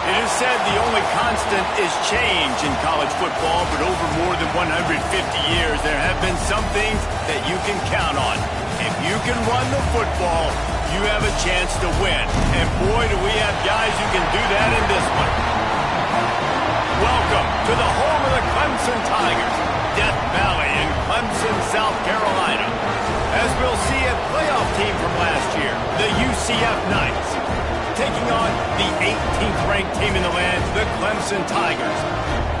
It is said the only constant is change in college football, but over more than 150 years, there have been some things that you can count on. If you can run the football, you have a chance to win. And boy, do we have guys who can do that in this one. Welcome to the home of the Clemson Tigers, Death Valley in Clemson, South Carolina. As we'll see, a playoff team from last year, the UCF Knights, taking on the 18th ranked team in the land, the Clemson Tigers.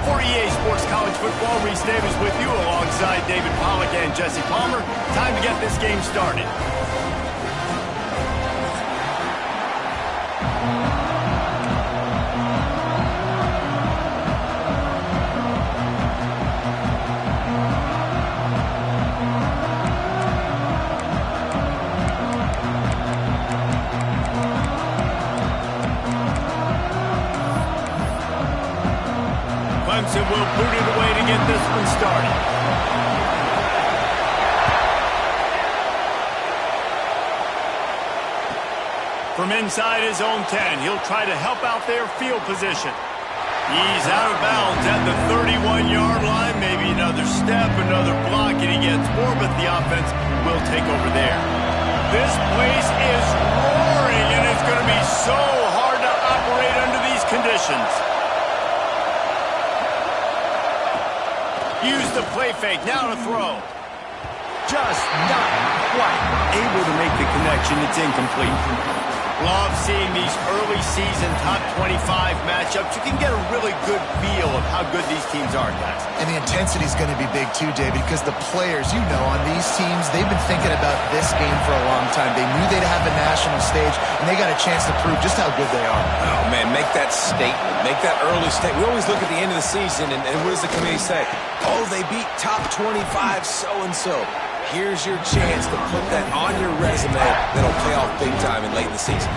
For EA Sports College Football, Reese Davis with you alongside David Pollack and Jesse Palmer. Time to get this game started. Clemson will boot it away to get this one started. From inside his own 10, he'll try to help out their field position. He's out of bounds at the 31-yard line. Maybe another step, another block, and he gets more, but the offense will take over there. This place is roaring, and it's going to be so hard to operate under these conditions. Use the play fake, now to throw. Just not quite able to make the connection. It's incomplete. Love seeing these early season top 25 matchups. You can get a really good feel of how good these teams are, guys. And the intensity is going to be big too, David, because the players, you know, on these teams, they've been thinking about this game for a long time. They knew they'd have a national stage, and they got a chance to prove just how good they are. Oh, man, make that statement. Make that early statement. We always look at the end of the season, and what does the committee say? Oh, they beat top 25 so-and-so. Here's your chance to put that on your resume that'll pay off big time in late in the season.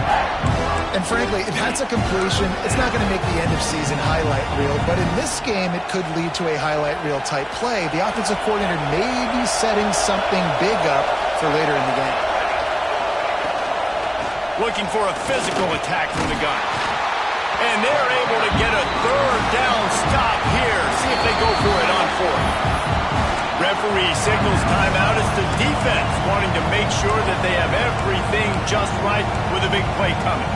And frankly, if that's a completion, it's not going to make the end of season highlight reel, but in this game, it could lead to a highlight reel type play. The offensive coordinator may be setting something big up for later in the game. Looking for a physical attack from the gun. And they're able to get a third down stop here. See if they go for it on fourth. Referee signals timeout as the defense wanting to make sure that they have everything just right with a big play coming.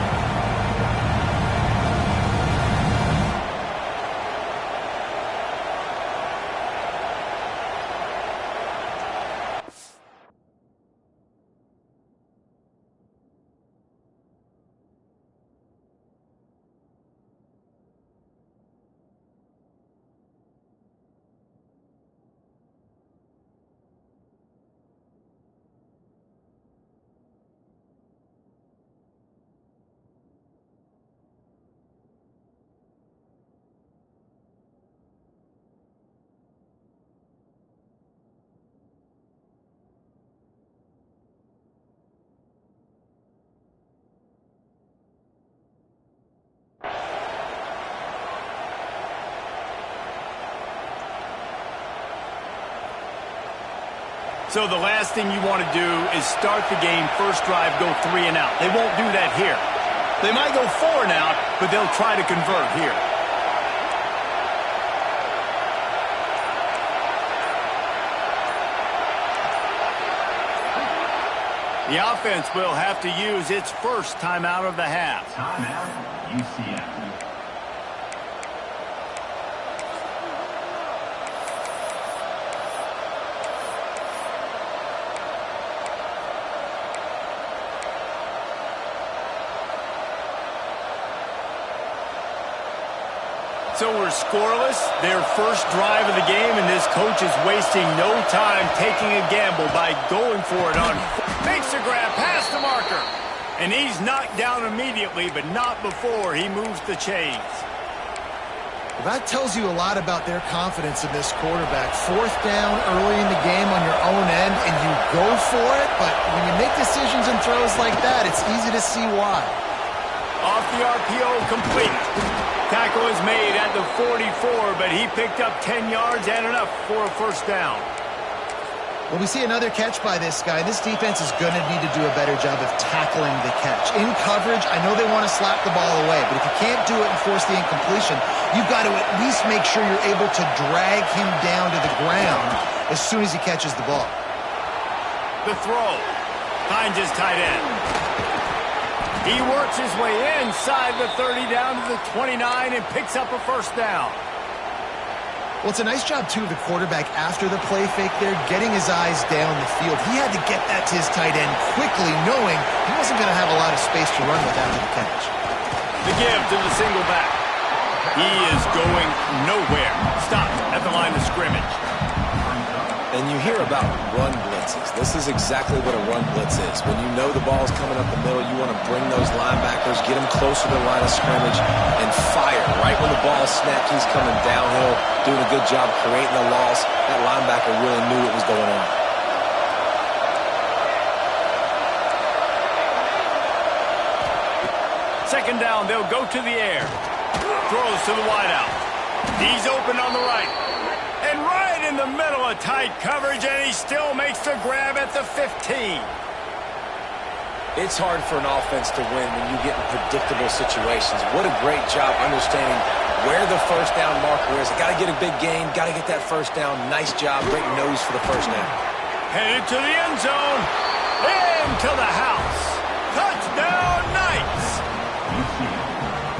So the last thing you want to do is start the game, first drive, go 3 and out. They won't do that here. They might go 4 and out, but they'll try to convert here. The offense will have to use its first timeout of the half. Timeout, UCF. So we're scoreless, their first drive of the game, and this coach is wasting no time taking a gamble by going for it on. Makes the grab past the marker. And he's knocked down immediately, but not before he moves the chains. Well, that tells you a lot about their confidence in this quarterback. 4th down early in the game on your own end, and you go for it, but when you make decisions and throws like that, it's easy to see why. Off the RPO, complete. Tackle is made at the 44, but he picked up 10 yards and enough for a first down. Well, we see another catch by this guy. This defense is going to need to do a better job of tackling the catch. In coverage, I know they want to slap the ball away, but if you can't do it and force the incompletion, you've got to at least make sure you're able to drag him down to the ground as soon as he catches the ball. The throw. Finds his tight end. He works his way inside the 30 down to the 29 and picks up a first down. Well, it's a nice job, too, of the quarterback after the play fake there, getting his eyes down the field. He had to get that to his tight end quickly, knowing he wasn't going to have a lot of space to run with after the catch. The give to the single back. He is going nowhere. Stopped at the line of scrimmage. And you hear about run blitzes. This is exactly what a run blitz is. When you know the ball's coming up the middle, you want to bring those linebackers, get them closer to the line of scrimmage, and fire. Right when the ball snapped, he's coming downhill, doing a good job creating a loss. That linebacker really knew what was going on. Second down, they'll go to the air. Throws to the wideout. He's open on the right. And right in the middle of tight coverage, and he still makes the grab at the 15. It's hard for an offense to win when you get in predictable situations. What a great job understanding where the first down marker is. Got to get a big gain, got to get that first down. Nice job, great nose for the first down. Headed to the end zone. Into the house. Touchdown, Knights.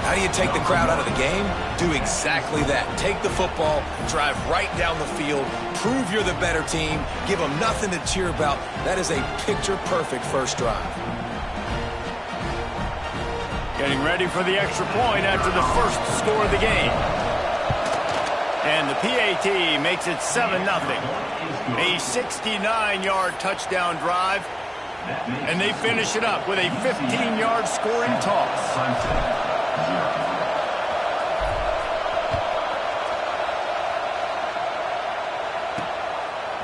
How do you take the crowd out of the game? Do exactly that. Take the football, drive right down the field, prove you're the better team, give them nothing to cheer about. That is a picture-perfect first drive. Getting ready for the extra point after the first score of the game. And the PAT makes it 7-0. A 69-yard touchdown drive. And they finish it up with a 15-yard scoring toss.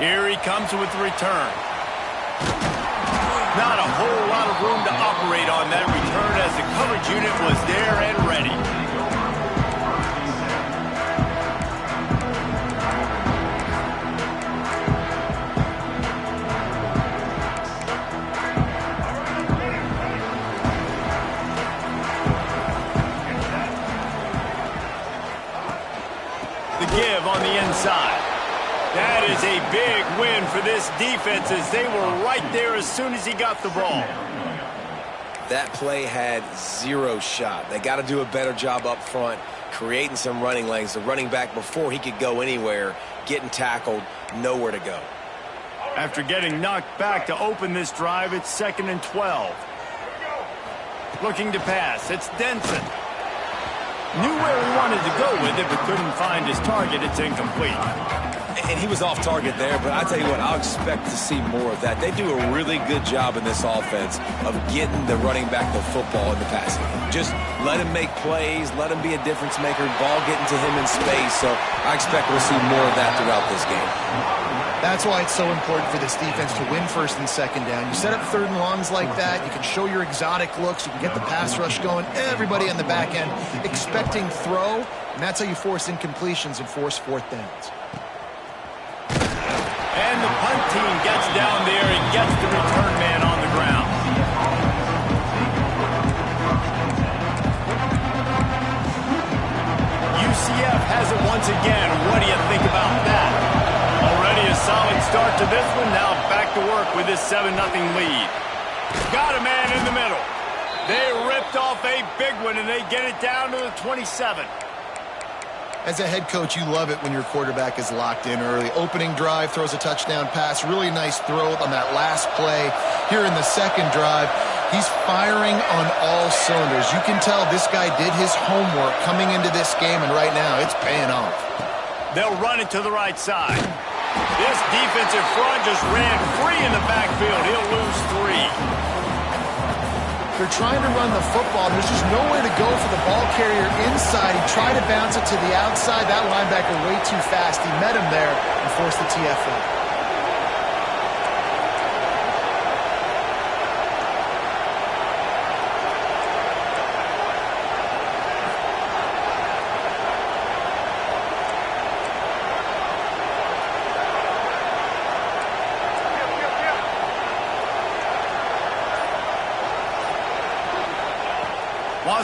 Here he comes with the return. Not a whole lot of room to operate on that return as the coverage unit was there and ready. The give on the inside. That is a big win for this defense as they were right there as soon as he got the ball. That play had zero shot. They got to do a better job up front, creating some running lanes. The running back, before he could go anywhere, getting tackled, nowhere to go. After getting knocked back to open this drive, it's 2nd and 12. Looking to pass, it's Denson. Knew where he wanted to go with it, but couldn't find his target. It's incomplete. And he was off target there, but I tell you what, I'll expect to see more of that. They do a really good job in this offense of getting the running back the football in the passing game. Just let him make plays, let him be a difference maker, ball getting to him in space. So I expect we'll see more of that throughout this game. That's why it's so important for this defense to win 1st and 2nd down. You set up 3rd and longs like that, you can show your exotic looks, you can get the pass rush going, everybody on the back end expecting throw, and that's how you force incompletions and force 4th downs. And the punt team gets down there and gets the return man on the ground. UCF has it once again. What do you think about that? Already a solid start to this one. Now back to work with this 7-0 lead. Got a man in the middle. They ripped off a big one, and they get it down to the 27. As a head coach, you love it when your quarterback is locked in early. Opening drive, throws a touchdown pass. Really nice throw on that last play. Here in the 2nd drive, he's firing on all cylinders. You can tell this guy did his homework coming into this game, and right now it's paying off. They'll run it to the right side. This defensive front just ran free in the backfield. He'll lose 3. They're trying to run the football. There's just nowhere to go for the ball carrier inside. He tried to bounce it to the outside. That linebacker way too fast. He met him there and forced the TFL.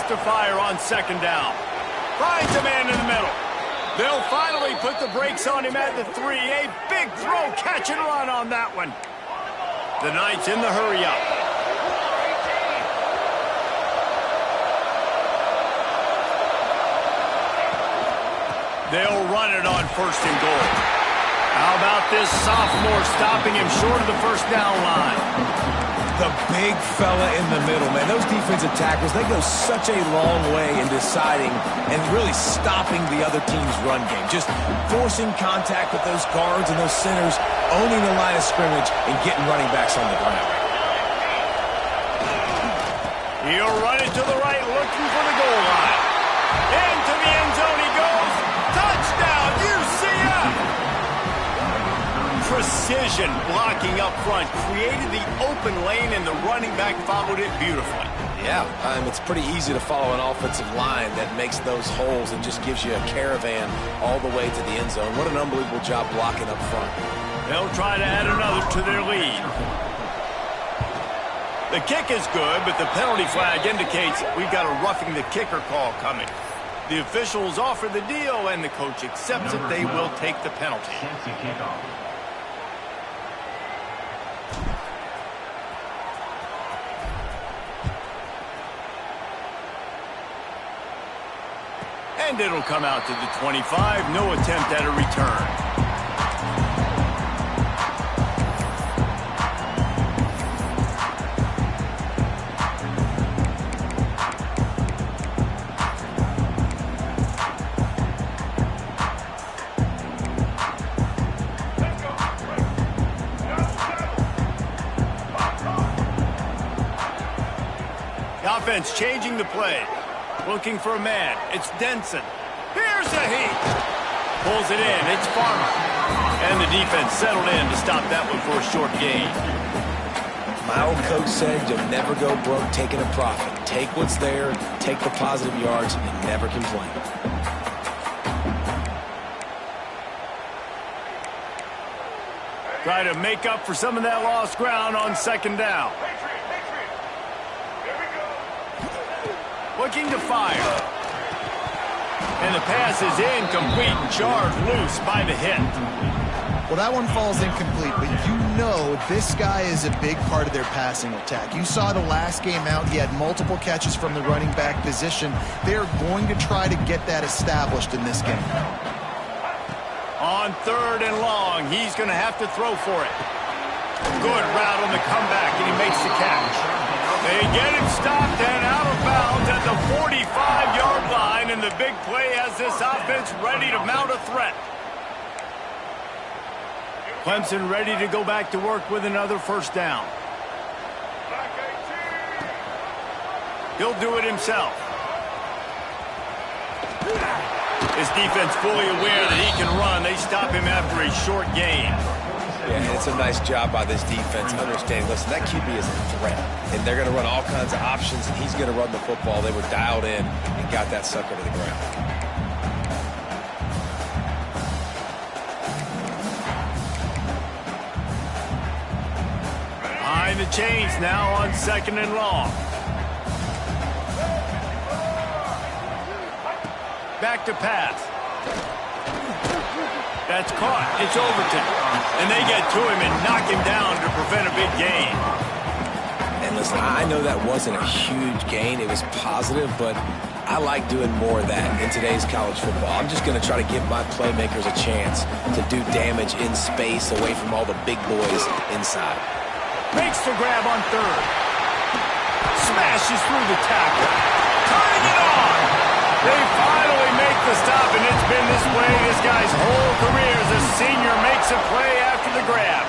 to fire on second down. Finds a man in the middle. They'll finally put the brakes on him at the 3. A big throw, catch and run on that one. The Knights in the hurry up. They'll run it on 1st and goal. How about this sophomore stopping him short of the first down line? The big fella in the middle, man. Those defensive tackles, they go such a long way in deciding and really stopping the other team's run game. Just forcing contact with those guards and those centers, owning the line of scrimmage, and getting running backs on the ground. He'll run it to the right, looking for the goal line. Into the end zone he goes. Touchdown, UCF! Precision blocking up front created the open lane, and the running back followed it beautifully. Yeah, it's pretty easy to follow an offensive line that makes those holes and just gives you a caravan all the way to the end zone. What an unbelievable job blocking up front. They'll try to add another to their lead. The kick is good, but the penalty flag indicates we've got a roughing the kicker call coming. The officials offer the deal, and the coach accepts it. They will take the penalty. And it'll come out to the 25. No attempt at a return. Offense changing the play. Looking for a man. It's Denson. Here's a heat. Pulls it in. It's Farmer. And the defense settled in to stop that one for a short gain. My old coach said you'll never go broke taking a profit. Take what's there, take the positive yards, and never complain. Try to make up for some of that lost ground on second down. Looking to fire. And the pass is incomplete, charged loose by the hit. Well, that one falls incomplete, but you know this guy is a big part of their passing attack. You saw the last game out, he had multiple catches from the running back position. They're going to try to get that established in this game. On 3rd and long, he's going to have to throw for it. Good route on the comeback, and he makes the catch. They get him stopped and out of bounds at the 45-yard line, and the big play has this offense ready to mount a threat. Clemson ready to go back to work with another first down. He'll do it himself. His defense fully aware that he can run. They stop him after a short gain. Yeah, it's a nice job by this defense. Understand, listen, that QB is a threat. And they're going to run all kinds of options, and he's going to run the football. They were dialed in and got that sucker to the ground. Behind the chains now on 2nd and long. Back to pass. That's caught. It's Overton. And they get to him and knock him down to prevent a big gain. And listen, I know that wasn't a huge gain. It was positive, but I like doing more of that in today's college football. I'm just going to try to give my playmakers a chance to do damage in space away from all the big boys inside. Makes the grab on 3rd. Smashes through the tackle. Turning it on. They finally make the stop, and it's been this way this guy's whole career as a senior makes a play after the grab.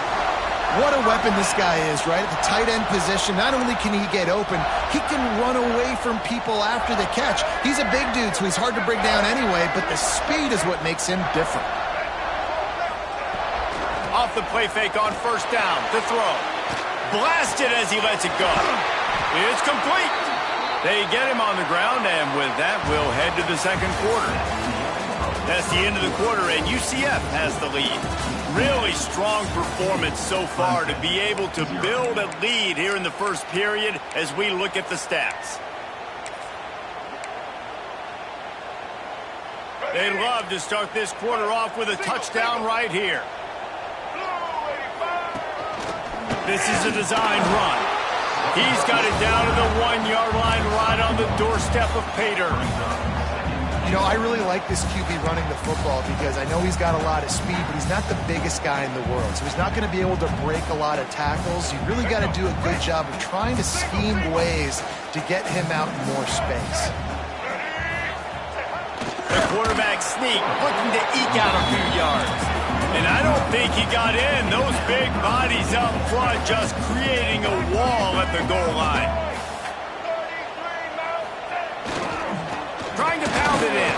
What a weapon this guy is, right? At the tight end position, not only can he get open, he can run away from people after the catch. He's a big dude, so he's hard to bring down anyway, but the speed is what makes him different. Off the play fake on 1st down to throw. Blasted as he lets it go. It's complete. They get him on the ground, and with that, we'll head to the 2nd quarter. That's the end of the quarter, and UCF has the lead. Really strong performance so far to be able to build a lead here in the 1st period as we look at the stats. They love to start this quarter off with a touchdown right here. This is a designed run. He's got it down to the 1-yard line right on the doorstep of pay dirt. You know, I really like this QB running the football because I know he's got a lot of speed, but he's not the biggest guy in the world. So he's not going to be able to break a lot of tackles. You really got to do a good job of trying to scheme ways to get him out in more space. The quarterback sneak, looking to eke out a few yards. And I don't think he got in. Those big bodies up front just creating a wall at the goal line. Trying to pound it in.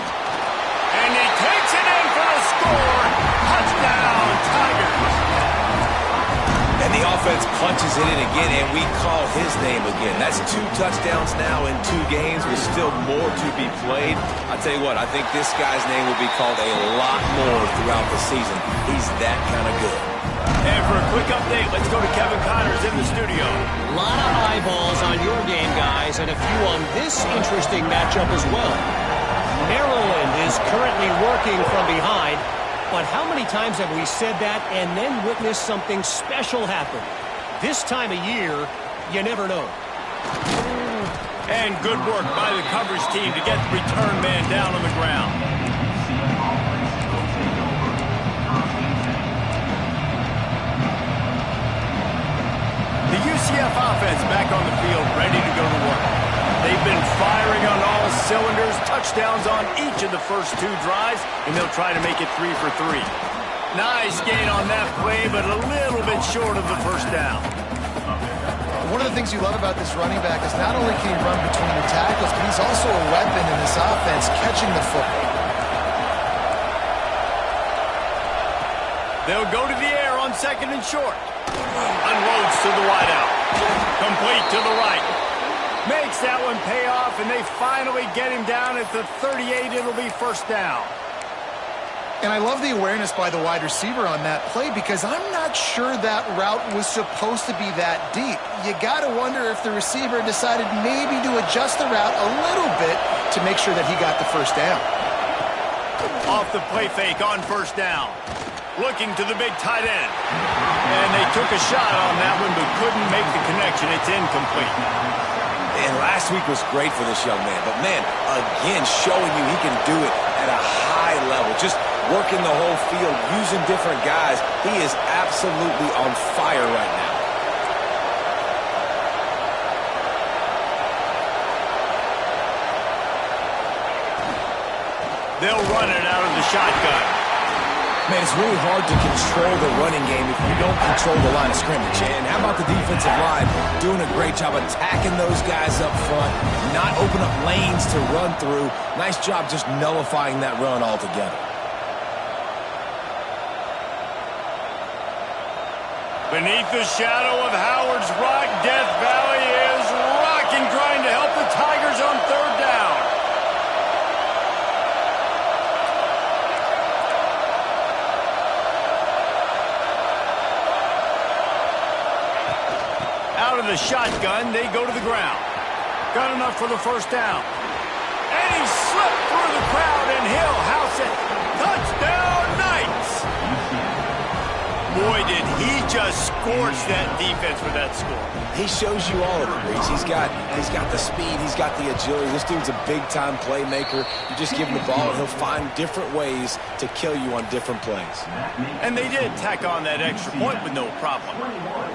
And he takes it in for the score. Touchdown, Tigers. And the offense punches it in again, and we call his name again. That's 2 touchdowns now in 2 games with still more to be played. I'll tell you what, I think this guy's name will be called a lot more throughout the season. He's that kind of good. And for a quick update, let's go to Kevin Connors in the studio. A lot of eyeballs on your game, guys, and a few on this interesting matchup as well. Maryland is currently working from behind, but how many times have we said that and then witnessed something special happen? This time of year, you never know. And good work by the coverage team to get the return man down on the ground. The UCF offense back on the field, ready to go to work. They've been firing on all cylinders, touchdowns on each of the first 2 drives, and they'll try to make it 3 for 3. Nice gain on that play, but a little bit short of the first down. One of the things you love about this running back is not only can he run between the tackles, but he's also a weapon in this offense, catching the football. They'll go to the air on 2nd and short. Unloads to the wideout. Complete to the right. Makes that one pay off, and they finally get him down at the 38. It'll be first down. And I love the awareness by the wide receiver on that play because I'm not sure that route was supposed to be that deep. You got to wonder if the receiver decided maybe to adjust the route a little bit to make sure that he got the first down. Off the play fake on first down. Looking to the big tight end. And they took a shot on that one but couldn't make the connection. It's incomplete. And last week was great for this young man. But, man, again, showing you he can do it at a high level. Just working the whole field, using different guys. He is absolutely on fire right now. They'll run it out of the shotgun. Man, it's really hard to control the running game if you don't control the line of scrimmage. And how about the defensive line doing a great job attacking those guys up front, not open up lanes to run through. Nice job just nullifying that run altogether. Beneath the shadow of Howard's Rock, Death Valley is rocking, trying to help the Tigers on 3rd down. Out of the shotgun, they go to the ground. Got enough for the first down. And he slipped through the crowd, and he'll house it. Touchdown, Knights! Boy, did he just scorch that defense with that score. He shows you all of it, Reese. He's got the speed, he's got the agility. This dude's a big-time playmaker. You just give him the ball, and he'll find different ways to kill you on different plays. And they did tack on that extra point with no problem.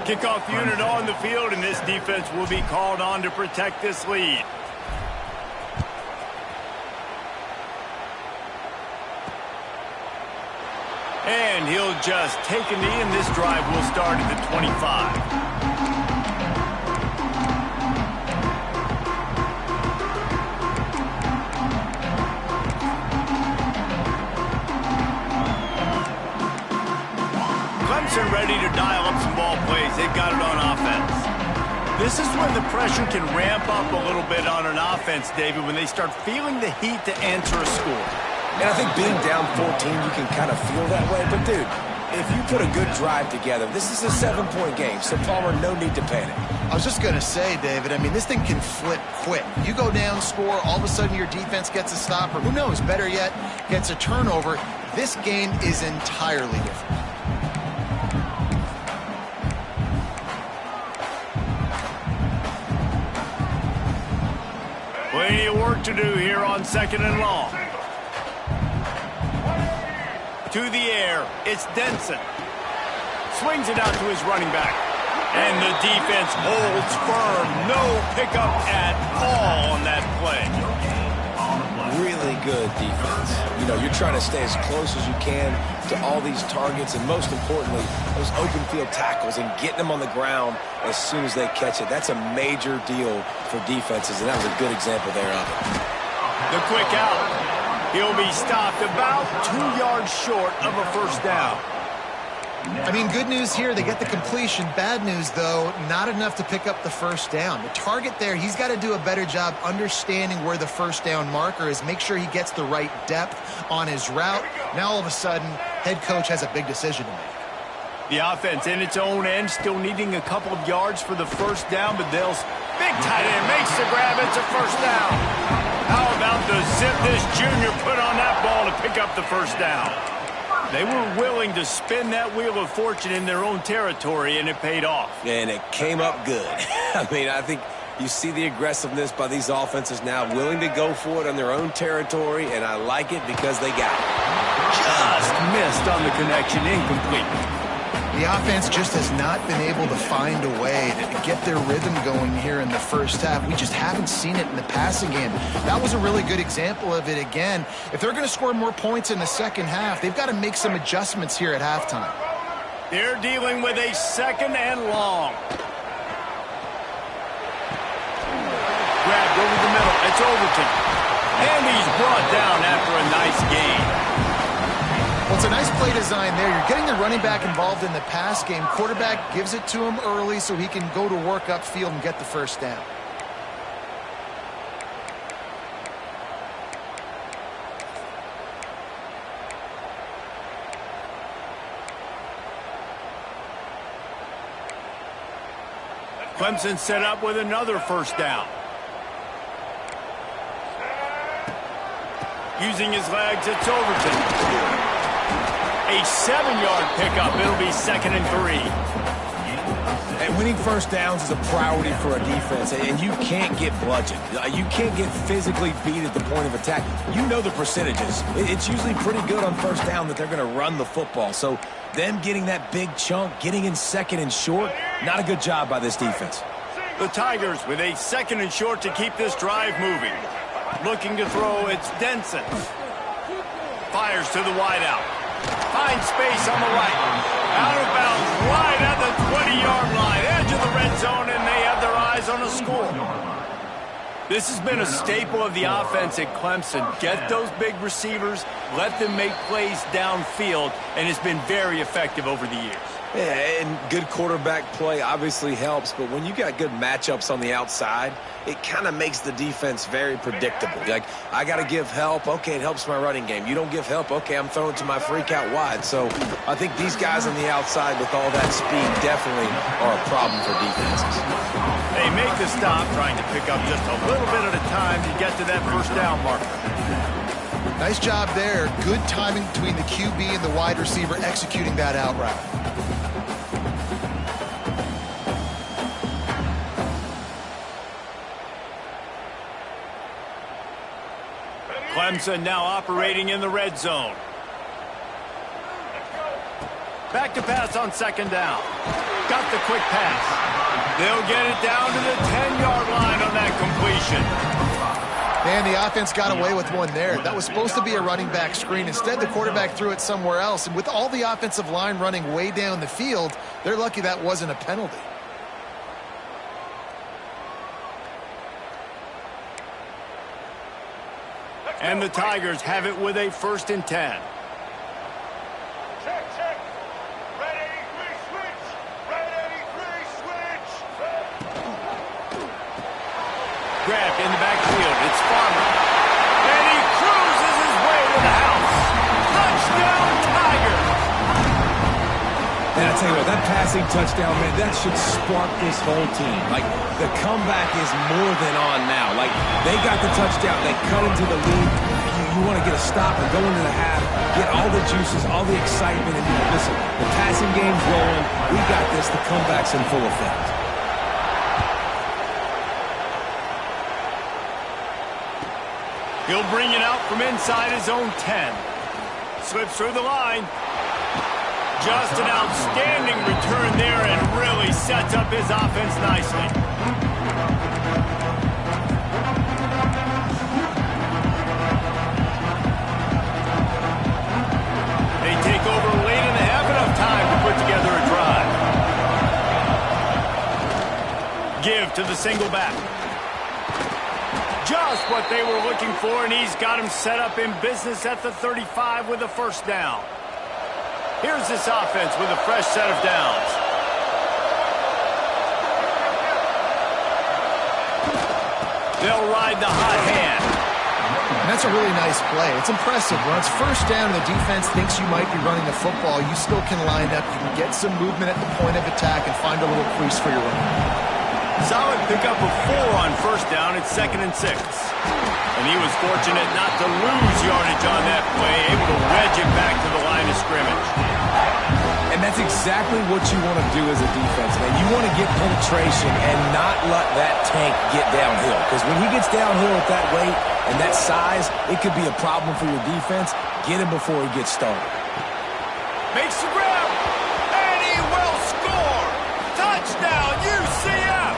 Kickoff unit on the field, and this defense will be called on to protect this lead. And he'll just take a knee, and this drive will start at the 25. Clemson ready to dial up some ball plays. They've got it on offense. This is when the pressure can ramp up a little bit on an offense, David, when they start feeling the heat to answer a score. And I think being down 14, you can kind of feel that way. But, dude, If you put a good drive together, this is a 7-point game, so Palmer, no need to panic. I was just going to say, David, I mean, this thing can flip quick. You go down, score, all of a sudden your defense gets a stop, or who knows, better yet, gets a turnover. This game is entirely different. Plenty of work to do here on 2nd and long. To the air, it's Denson. Swings it out to his running back. And the defense holds firm. No pickup at all on that play. Really good defense. You know, you're trying to stay as close as you can to all these targets, and most importantly, those open field tackles and getting them on the ground as soon as they catch it. That's a major deal for defenses, and that was a good example there of it. The quick out. He'll be stopped about 2 yards short of a first down. I mean, good news here, they get the completion. Bad news, though, not enough to pick up the first down. The target there, he's got to do a better job understanding where the first down marker is, make sure he gets the right depth on his route. Now, all of a sudden, head coach has a big decision to make. The offense in its own end, still needing a couple of yards for the first down, but they'll... Big tight end makes the grab, it's a first down. How about the zip this junior put on that ball to pick up the first down? They were willing to spin that wheel of fortune in their own territory, and it paid off. And it came up good. I mean, I think you see the aggressiveness by these offenses now, willing to go for it on their own territory, and I like it because they got it. Just missed on the connection, incomplete. The offense just has not been able to find a way to get their rhythm going here in the first half. We just haven't seen it in the passing game. That was a really good example of it again. If they're going to score more points in the second half, they've got to make some adjustments here at halftime. They're dealing with a 2nd and long. Grabbed over the middle. It's Overton. And he's brought down after a nice gain. Well, it's a nice play design there. You're getting the running back involved in the pass game. Quarterback gives it to him early so he can go to work upfield and get the first down. Clemson set up with another first down. Using his legs, it's Overton. A 7-yard pickup. It'll be 2nd and 3. And winning first downs is a priority for a defense, and you can't get bludgeoned. You can't get physically beat at the point of attack. You know the percentages. It's usually pretty good on first down that they're going to run the football. So them getting that big chunk, getting in 2nd and short, not a good job by this defense. The Tigers with a 2nd and short to keep this drive moving. Looking to throw, it's Denson. Fires to the wideout. Finds space on the right. Out of bounds, right at the 20-yard line. Edge of the red zone, and they have their eyes on a score. This has been a staple of the offense at Clemson. Get those big receivers, let them make plays downfield, and it's been very effective over the years. Yeah, and good quarterback play obviously helps, but when you got good matchups on the outside, it kind of makes the defense very predictable. Like, I got to give help. Okay, it helps my running game. You don't give help. Okay, I'm throwing to my freak out wide. So I think these guys on the outside with all that speed definitely are a problem for defenses. They make the stop, trying to pick up just a little bit at a time to get to that first down marker. Nice job there. Good timing between the QB and the wide receiver executing that out route. Clemson now operating in the red zone. Back to pass on 2nd down. Got the quick pass. They'll get it down to the 10-yard line on that completion. And the offense got away with one there. That was supposed to be a running back screen. Instead, the quarterback threw it somewhere else. And with all the offensive line running way down the field, they're lucky that wasn't a penalty. And the Tigers have it with a 1st and 10. Check. Red 83 switch. Red 83 switch. Grabbed in the backfield. It's Farmer. And he cruises his way to the house. Touchdown, Tigers. tell you what, that passing touchdown, man, that should spark this whole team. Like, the comeback is more than on now. Like, they got the touchdown. They cut into the lead. You want to get a stop and go into the half, get all the juices, all the excitement, and listen, the passing game's rolling. We got this. The comeback's in full effect. He'll bring it out from inside his own 10. Slips through the line. Just an outstanding return there and really sets up his offense nicely. They take over late in the half, enough time to put together a drive. Give to the single back. Just what they were looking for, and he's got him set up in business at the 35 with a first down. Here's this offense with a fresh set of downs. They'll ride the hot hand. And that's a really nice play. It's impressive. When it's first down and the defense thinks you might be running the football, you still can line up. You can get some movement at the point of attack and find a little crease for your run. Solid pickup of 4 on first down. It's 2nd and 6. And he was fortunate not to lose yardage on that play, able to wedge it back to the line of scrimmage. And that's exactly what you want to do as a defense, man. You want to get penetration and not let that tank get downhill. Because when he gets downhill at that weight and that size, it could be a problem for your defense. Get him before he gets started. Makes the grab, and he will score! Touchdown, UCF!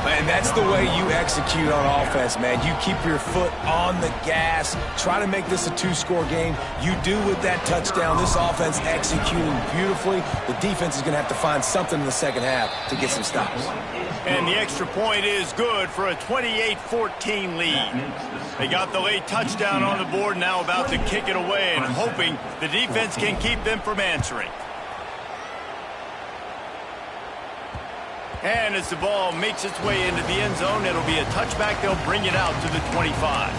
And that's the way you execute on offense, man. You keep your foot on the gas. Try to make this a 2-score game. You do with that touchdown. This offense executing beautifully. The defense is going to have to find something in the second half to get some stops. And the extra point is good for a 28-14 lead. They got the late touchdown on the board, now about to kick it away and hoping the defense can keep them from answering. And as the ball makes its way into the end zone, it'll be a touchback. They'll bring it out to the 25.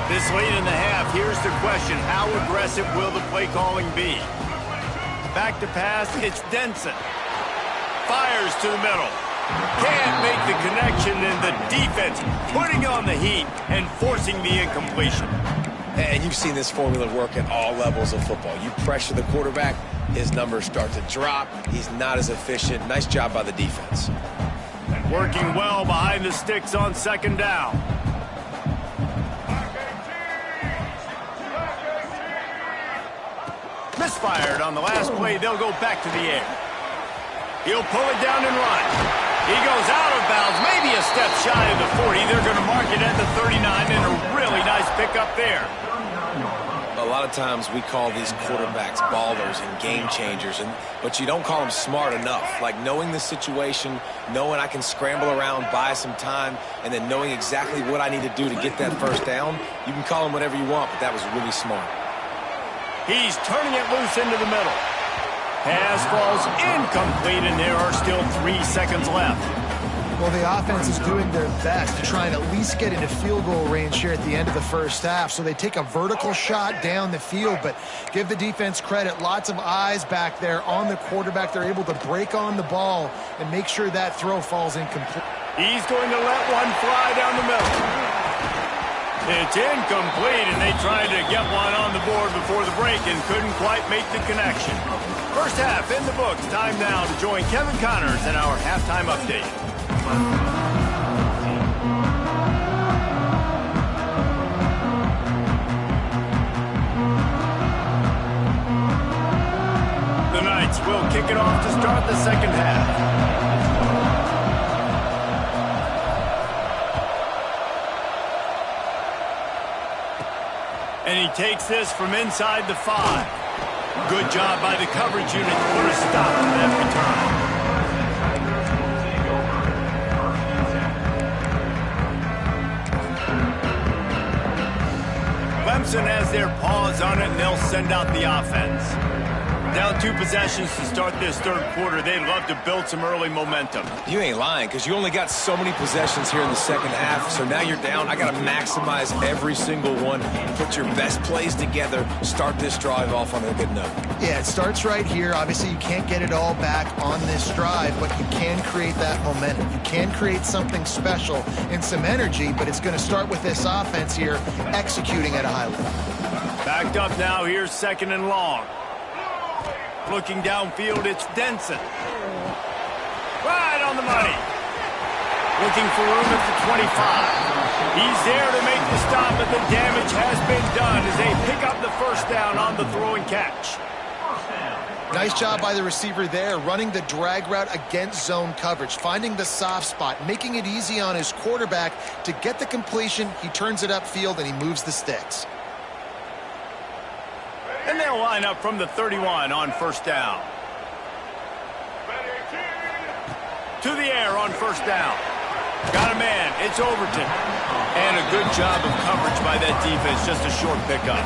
This late in the half, here's the question. How aggressive will the play calling be? Back to pass, it's Denson. Fires to the middle. Can't make the connection, and the defense putting on the heat and forcing the incompletion. And you've seen this formula work at all levels of football. You pressure the quarterback, his numbers start to drop. He's not as efficient. Nice job by the defense. Working well behind the sticks on 2nd down. Misfired on the last play. They'll go back to the air. He'll pull it down and run. He goes out of bounds, maybe a step shy of the 40. They're going to mark it at the 39, and a really nice pickup there. A lot of times we call these quarterbacks ballers and game changers, but you don't call them smart enough. Like knowing the situation, knowing I can scramble around, buy some time, and then knowing exactly what I need to do to get that first down. You can call them whatever you want, but that was really smart. He's turning it loose into the middle. Pass falls incomplete, and there are still 3 seconds left. Well, the offense is doing their best to try and at least get into field goal range here at the end of the first half. So they take a vertical shot down the field, but give the defense credit. Lots of eyes back there on the quarterback. They're able to break on the ball and make sure that throw falls incomplete. He's going to let one fly down the middle. It's incomplete, and they tried to get one on the board before the break and couldn't quite make the connection. First half in the books. Time now to join Kevin Connors in our halftime update. The Knights will kick it off to start the second half. And he takes this from inside the 5. Good job by the coverage unit to put a stop to that return. Clemson has their paws on it, and they'll send out the offense. Down 2 possessions to start this third quarter. They'd love to build some early momentum. You ain't lying, because you only got so many possessions here in the second half, so now you're down. I got to maximize every single one, put your best plays together, start this drive off on a good note. Yeah, it starts right here. Obviously, you can't get it all back on this drive, but you can create that momentum. You can create something special and some energy, but it's going to start with this offense here executing at a high level. Backed up now. Here's 2nd and long. Looking downfield, it's Denson. Right on the money. Looking for room at the 25. He's there to make the stop, but the damage has been done as they pick up the first down on the throw and catch. Nice job by the receiver there, running the drag route against zone coverage, finding the soft spot, making it easy on his quarterback to get the completion. He turns it upfield, and he moves the sticks. And they'll line up from the 31 on first down. To the air on first down. Got a man. It's Overton. And a good job of coverage by that defense. Just a short pickup.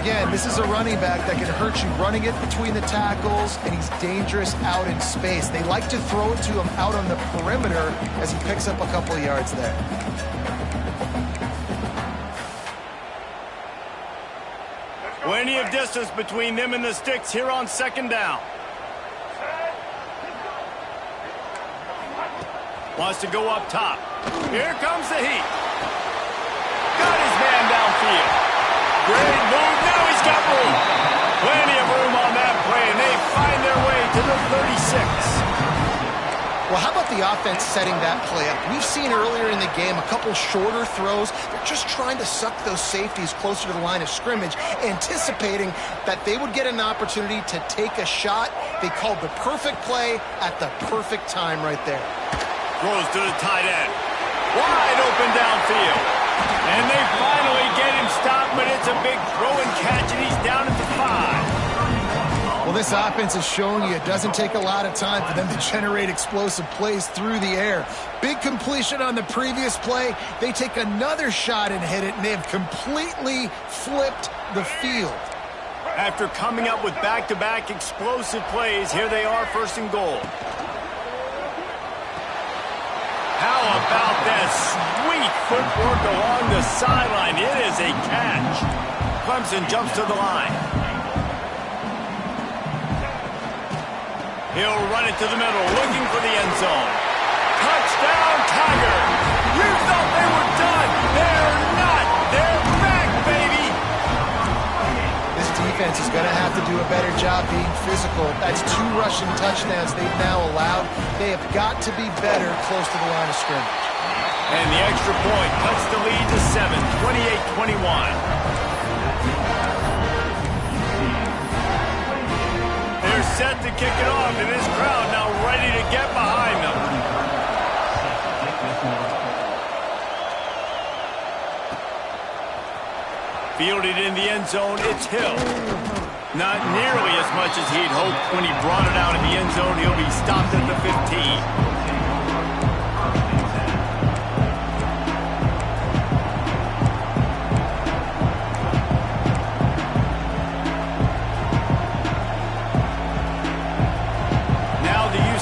Again, this is a running back that can hurt you running it between the tackles, and he's dangerous out in space. They like to throw it to him out on the perimeter as he picks up a couple of yards there. Plenty of distance between them and the sticks here on 2nd down. Wants to go up top. Here comes the heat. Got his man downfield. Great move. Now he's got room. Plenty of room on that play, and they find their way to the 36. Well, how about the offense setting that play up? We've seen earlier in the game a couple shorter throws. They're just trying to suck those safeties closer to the line of scrimmage, anticipating that they would get an opportunity to take a shot. They called the perfect play at the perfect time right there. Throws to the tight end. Wide open downfield. And they finally get him stopped, but it's a big throw and catch, and he's down at the 5. Well, this offense is showing you it doesn't take a lot of time for them to generate explosive plays through the air. Big completion on the previous play. They take another shot and hit it, and they have completely flipped the field. After coming up with back-to-back explosive plays, here they are, 1st and goal. How about that sweet footwork along the sideline? It is a catch. Clemson jumps to the line. He'll run it to the middle, looking for the end zone. Touchdown, Tiger! You thought they were done. They're not. They're back, baby! This defense is going to have to do a better job being physical. That's 2 rushing touchdowns they've now allowed. They have got to be better close to the line of scrimmage. And the extra point cuts the lead to 7, 28-21. They're set to kick it off, and this crowd now ready to get behind them. Fielded in the end zone, it's Hill. Not nearly as much as he'd hoped when he brought it out in the end zone. He'll be stopped at the 15.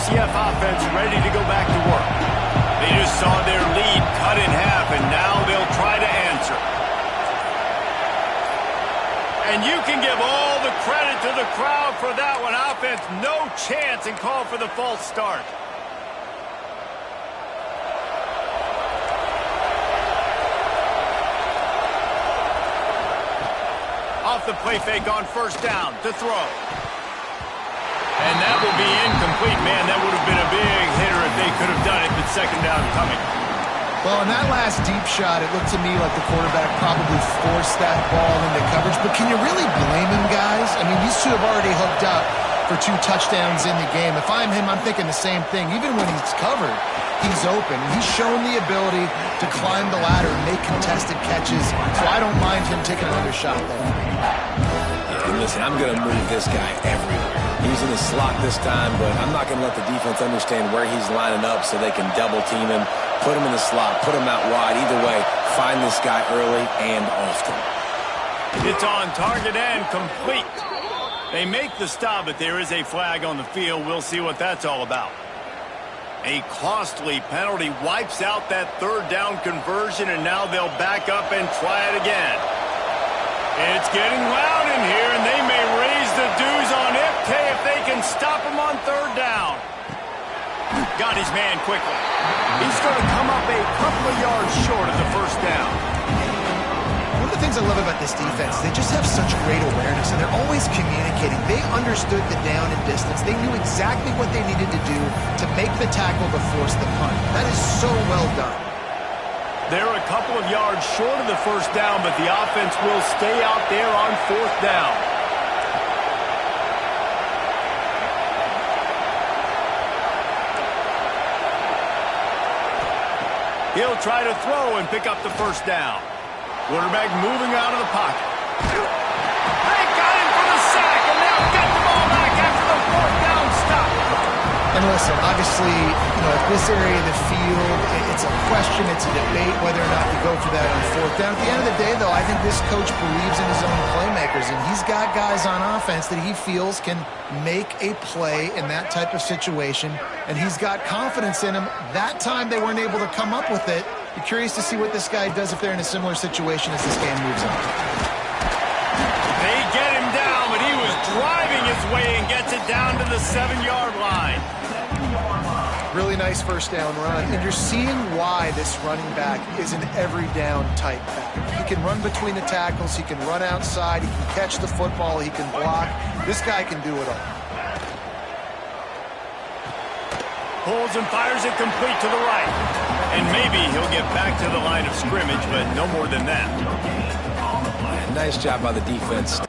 UCF offense ready to go back to work. They just saw their lead cut in half, and now they'll try to answer. And you can give all the credit to the crowd for that one. Offense, no chance, and call for the false start. Off the play fake on first down to throw. And that will be incomplete. Man, that would have been a big hitter if they could have done it, but 2nd down coming. Well, in that last deep shot, it looked to me like the quarterback probably forced that ball into coverage. But can you really blame him, guys? I mean, these two have already hooked up for 2 touchdowns in the game. If I'm him, I'm thinking the same thing. Even when he's covered, he's open. He's shown the ability to climb the ladder and make contested catches. So I don't mind him taking another shot there. And listen, I'm going to move this guy everywhere. He's in the slot this time, but I'm not going to let the defense understand where he's lining up so they can double team him, put him in the slot, put him out wide. Either way, find this guy early and often. It's on target and complete. They make the stop, but there is a flag on the field. We'll see what that's all about. A costly penalty wipes out that third down conversion, and now they'll back up and try it again. It's getting loud in here, and they may raise the dues on Ape2 if they can stop him on third down. Got his man quickly. He's going to come up a couple of yards short of the first down. One of the things I love about this defense is they just have such great awareness, and they're always communicating. They understood the down and distance. They knew exactly what they needed to do to make the tackle to force the punt. That is so well done. They're a couple of yards short of the first down, but the offense will stay out there on fourth down. He'll try to throw and pick up the first down. Quarterback moving out of the pocket. They got him for the sack, and now get the ball back after the fourth down stop. And listen, obviously, at this area of the field, it's a question, it's a debate whether or not to go for that on fourth down. At the end of the day, though, I think this coach believes in his own playmakers, and he's got guys on offense that he feels can make a play in that type of situation, and he's got confidence in them. That time they weren't able to come up with it. Be curious to see what this guy does if they're in a similar situation as this game moves on. They get him down, but he was driving his way and gets it down to the 7-yard line. Really nice first down run, and you're seeing why this running back is an every down type back. He can run between the tackles, he can run outside, he can catch the football, he can block. This guy can do it all. Pulls and fires it complete to the right. And maybe he'll get back to the line of scrimmage, but no more than that. Nice job by the defense.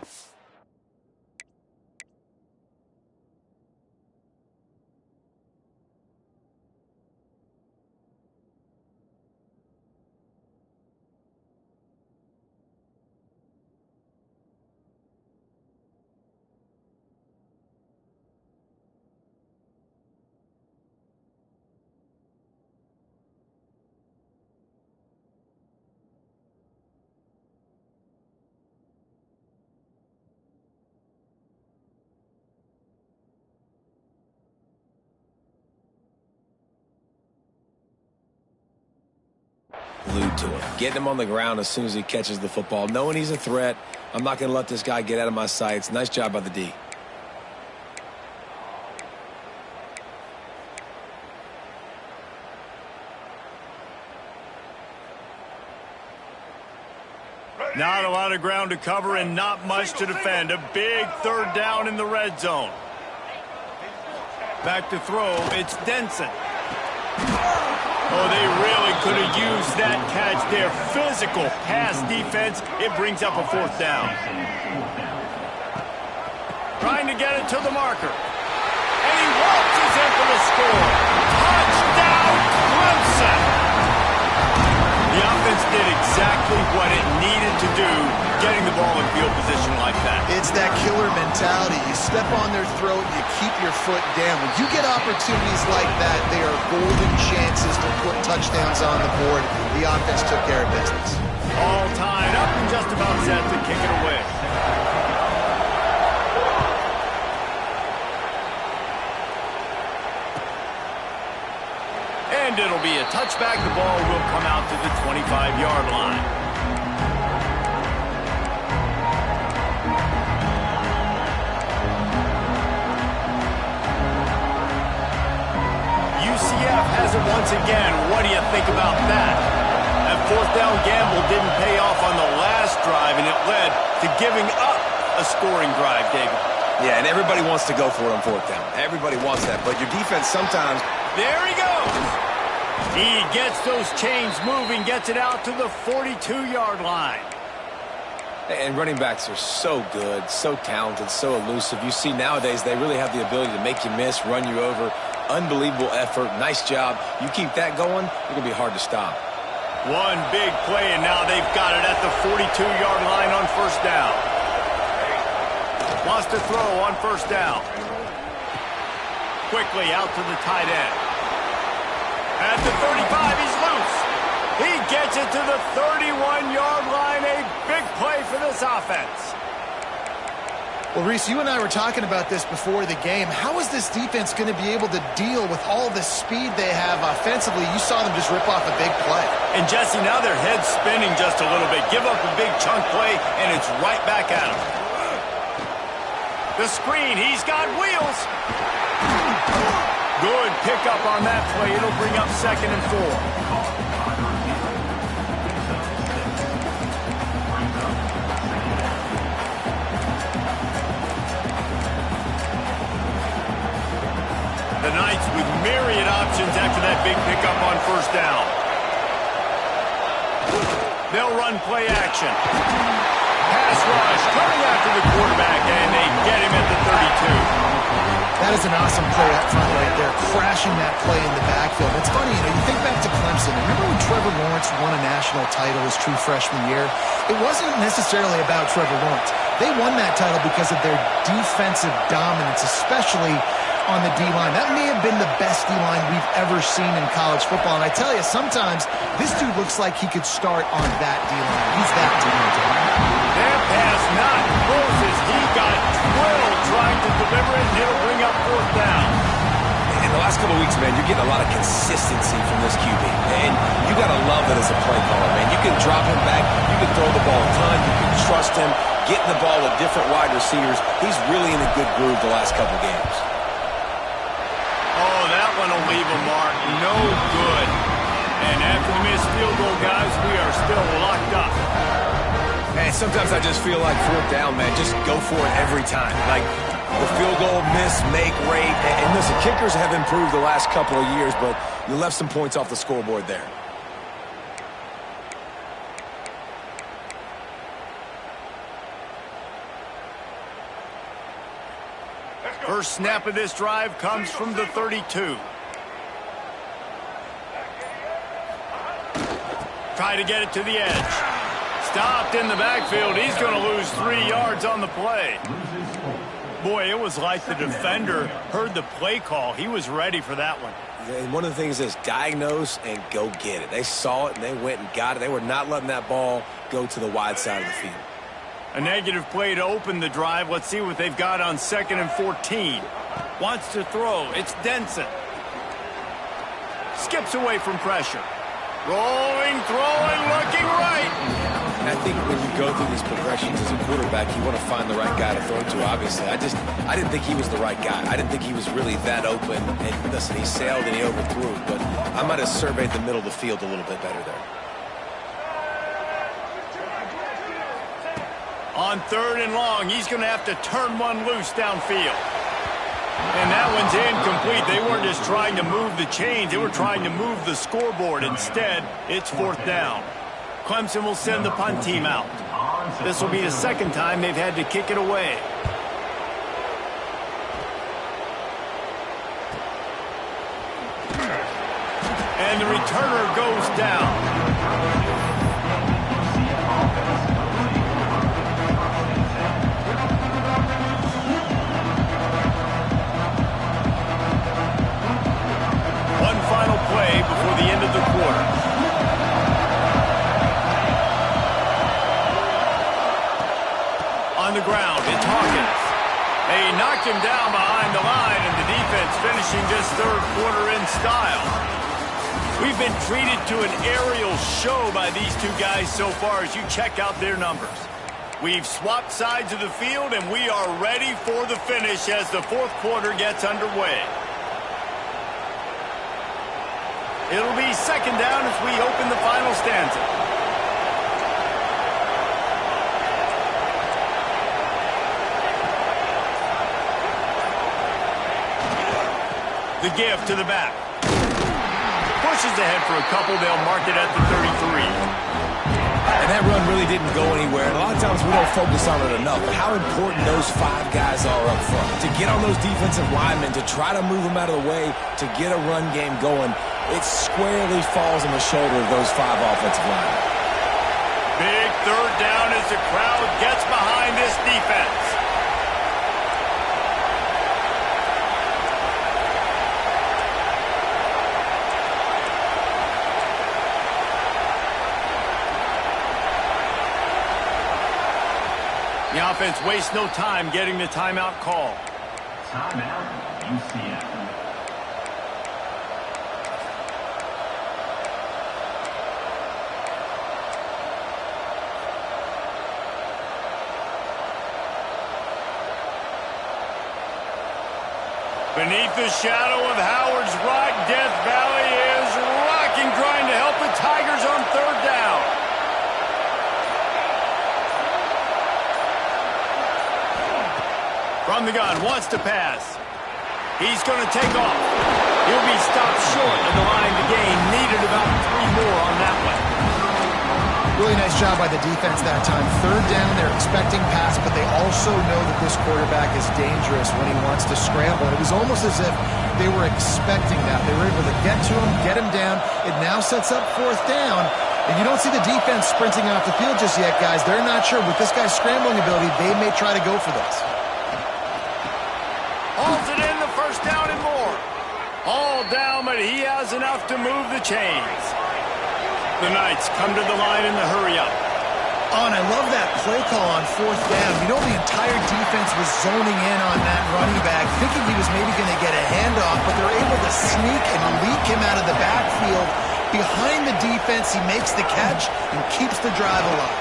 Glued to him. Getting him on the ground as soon as he catches the football. Knowing he's a threat, I'm not going to let this guy get out of my sights. Nice job by the D. Not a lot of ground to cover and not much to defend. A big third down in the red zone. Back to throw. It's Denson. Oh, they really could have used that catch there. Physical pass defense. It brings up a fourth down. Trying to get it to the marker. And he waltzes in for the score. Touchdown, Clemson. The offense did exactly what it needed to do, getting the ball in field position like that. It's that killer mentality. You step on their throat, you keep your foot down. When you get opportunities like that, they are golden chances to put touchdowns on the board. The offense took care of business. All tied up and just about set to kick it away. And it'll be a touchback. The ball will come out to the 25-yard line. UCF has it once again. What do you think about that? That fourth down gamble didn't pay off on the last drive, and it led to giving up a scoring drive, David. Yeah, and everybody wants to go for it on fourth down. Everybody wants that, but your defense sometimes... There he goes. He gets those chains moving, gets it out to the 42-yard line. And running backs are so good, so talented, so elusive. You see nowadays they really have the ability to make you miss, run you over. Unbelievable effort. Nice job. You keep that going, it's going to be hard to stop. One big play, and now they've got it at the 42-yard line on first down. Wants to throw on first down. Quickly out to the tight end. At the 35, he's loose. He gets it to the 31-yard line. A big play for this offense. Well, Reese, you and I were talking about this before the game. How is this defense going to be able to deal with all the speed they have offensively? You saw them just rip off a big play. And, Jesse, now their head's spinning just a little bit. Give up a big chunk play, and it's right back at them. The screen, he's got wheels. Good pickup on that play. It'll bring up 2nd and 4. The Knights with myriad options after that big pickup on 1st down. They'll run play action. Pass rush coming after the quarterback, and they get him at the 32. That is an awesome play up front right there, crashing that play in the backfield. It's funny, you think back to Clemson. Remember when Trevor Lawrence won a national title his true freshman year? It wasn't necessarily about Trevor Lawrence. They won that title because of their defensive dominance, especially on the D-line. That may have been the best D-line we've ever seen in college football. And I tell you, sometimes this dude looks like he could start on that D-line. He's that talented. That pass not close as he got drilled trying to deliver it, and it'll bring up 4th down. In the last couple of weeks, man, you're getting a lot of consistency from this QB. And you got to love it as a play caller, man. You can drop him back. You can throw the ball a ton. You can trust him. Getting the ball with different wide receivers. He's really in a good groove the last couple games. Oh, that one will leave a mark. No good. And after the missed field goal, guys, we are still locked up. Man, sometimes I just feel like 4th down, man. Just go for it every time. Like the field goal, miss, make, rate. And listen, kickers have improved the last couple of years, but you left some points off the scoreboard there. First snap of this drive comes from the 32. Try to get it to the edge. Stopped in the backfield. He's going to lose 3 yards on the play. Boy, it was like the defender heard the play call. He was ready for that one. And one of the things is diagnose and go get it. They saw it and they went and got it. They were not letting that ball go to the wide side of the field. A negative play to open the drive. Let's see what they've got on 2nd and 14. Wants to throw. It's Denson. Skips away from pressure. Rolling, throwing, looking right. And I think when you go through these progressions as a quarterback, you want to find the right guy to throw to, obviously. I didn't think he was the right guy. I didn't think he was really that open. And listen, he sailed and he overthrew it, but I might have surveyed the middle of the field a little bit better there. On 3rd and long, he's going to have to turn one loose downfield. And that one's incomplete. They weren't just trying to move the chains. They were trying to move the scoreboard. Instead, it's 4th down. Clemson will send the punt team out. This will be the 2nd time they've had to kick it away. And the returner goes down. Final play before the end of the quarter. On the ground, it's Hawkins. They knocked him down behind the line, and the defense finishing this 3rd quarter in style. We've been treated to an aerial show by these two guys so far as you check out their numbers. We've swapped sides of the field, and we are ready for the finish as the 4th quarter gets underway. It'll be 2nd down as we open the final stanza. The give to the back. Pushes ahead for a couple. They'll mark it at the 33. And that run really didn't go anywhere. And a lot of times we don't focus on it enough. But how important those 5 guys are up front. To get on those defensive linemen, to try to move them out of the way, to get a run game going. It squarely falls on the shoulder of those 5 offensive linemen. Big 3rd down as the crowd gets behind this defense. The offense wastes no time getting the timeout call. Timeout, UCF. Beneath the shadow of Howard's Rock, Death Valley is rocking, trying to help the Tigers on third down. From the gun, wants to pass. He's going to take off. He'll be stopped short of the line to gain. Needed about 3 more on that one. Really nice job by the defense that time. Third down, they're expecting pass, but they also know that this quarterback is dangerous when he wants to scramble. It was almost as if they were expecting that. They were able to get to him, get him down. It now sets up fourth down. And you don't see the defense sprinting off the field just yet, guys. They're not sure. With this guy's scrambling ability, they may try to go for this. Hauls it in, the first down and more. All down, but he has enough to move the chains. The Knights come to the line in the hurry-up. Oh, and I love that play call on fourth down. You know, the entire defense was zoning in on that running back, thinking he was maybe going to get a handoff, but they're able to sneak and leak him out of the backfield. Behind the defense, he makes the catch and keeps the drive alive.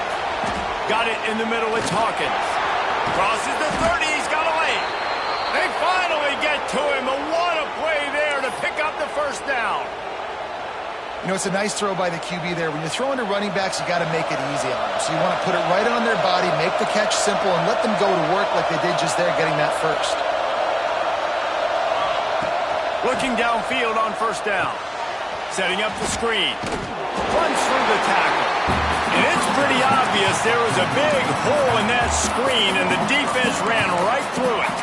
Got it in the middle, it's Hawkins. Crosses the 30, he's got away. They finally get to him, but what a play there to pick up the first down. You know, it's a nice throw by the QB there. When you're throwing to running backs, you got to make it easy on them. So you want to put it right on their body, make the catch simple, and let them go to work like they did just there, getting that first. Looking downfield on first down. Setting up the screen. Runs through the tackle. And it's pretty obvious there was a big hole in that screen, and the defense ran right through it.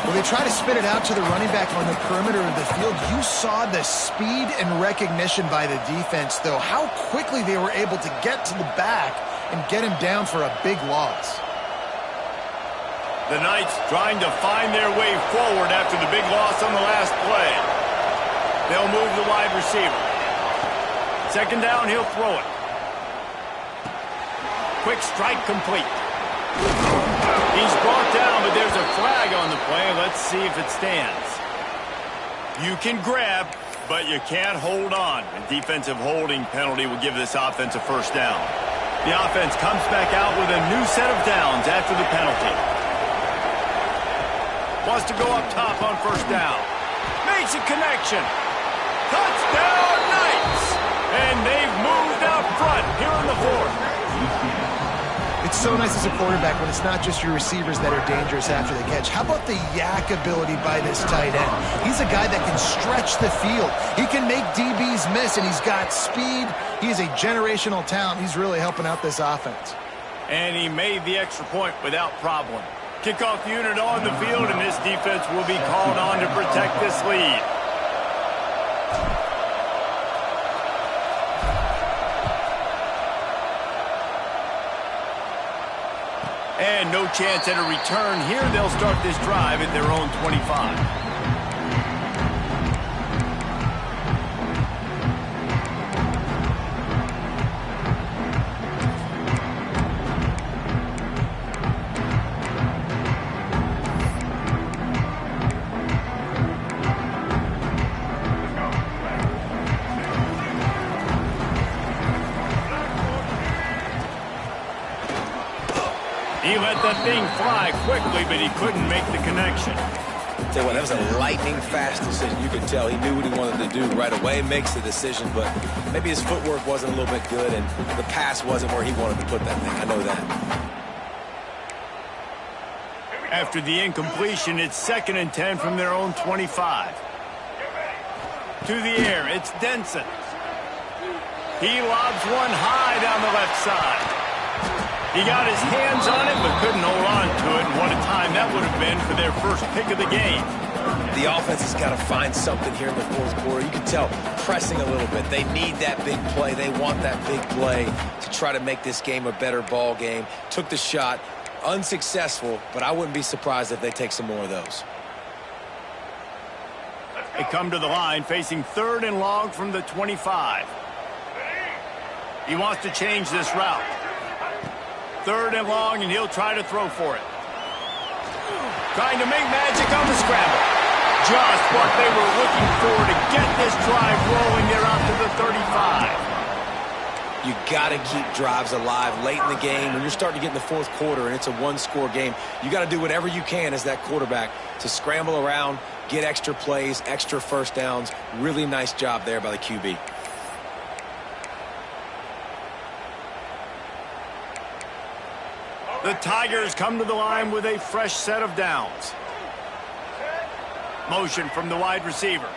Well, they try to spit it out to the running back on the perimeter of the field. You saw the speed and recognition by the defense, though. How quickly they were able to get to the back and get him down for a big loss. The Knights trying to find their way forward after the big loss on the last play. They'll move the wide receiver. Second down, he'll throw it. Quick strike complete. He's brought down, but there's a flag on the play. Let's see if it stands. You can grab, but you can't hold on. A defensive holding penalty will give this offense a first down. The offense comes back out with a new set of downs after the penalty. Wants to go up top on first down. Makes a connection. Touchdown, Knights! And they've moved out front here in the fourth. It's so nice as a quarterback when it's not just your receivers that are dangerous after the catch. How about the yak ability by this tight end? He's a guy that can stretch the field. He can make DBs miss, and he's got speed. He is a generational talent. He's really helping out this offense. And he made the extra point without problem. Kickoff unit on the field, and this defense will be called on to protect this lead. And no chance at a return here. They'll start this drive at their own 25. He let that thing fly quickly, but he couldn't make the connection. Tell you what, that was a lightning-fast decision. You could tell he knew what he wanted to do right away, makes the decision, but maybe his footwork wasn't a little bit good, and the pass wasn't where he wanted to put that thing. I know that. After the incompletion, it's 2nd and 10 from their own 25. To the air, it's Denson. He lobs one high down the left side. He got his hands on it, but couldn't hold on to it, and what a time that would have been for their first pick of the game. The offense has got to find something here in the fourth quarter. You can tell, pressing a little bit. They need that big play. They want that big play to try to make this game a better ball game. Took the shot, unsuccessful, but I wouldn't be surprised if they take some more of those. They come to the line, facing 3rd and long from the 25. He wants to change this route. 3rd and long, and he'll try to throw for it. Trying to make magic on the scramble. Just what they were looking for to get this drive rolling there out to the 35. You got to keep drives alive late in the game. When you're starting to get in the 4th quarter and it's a 1-score game, you got to do whatever you can as that quarterback to scramble around, get extra plays, extra first downs. Really nice job there by the QB. The Tigers come to the line with a fresh set of downs. Motion from the wide receiver.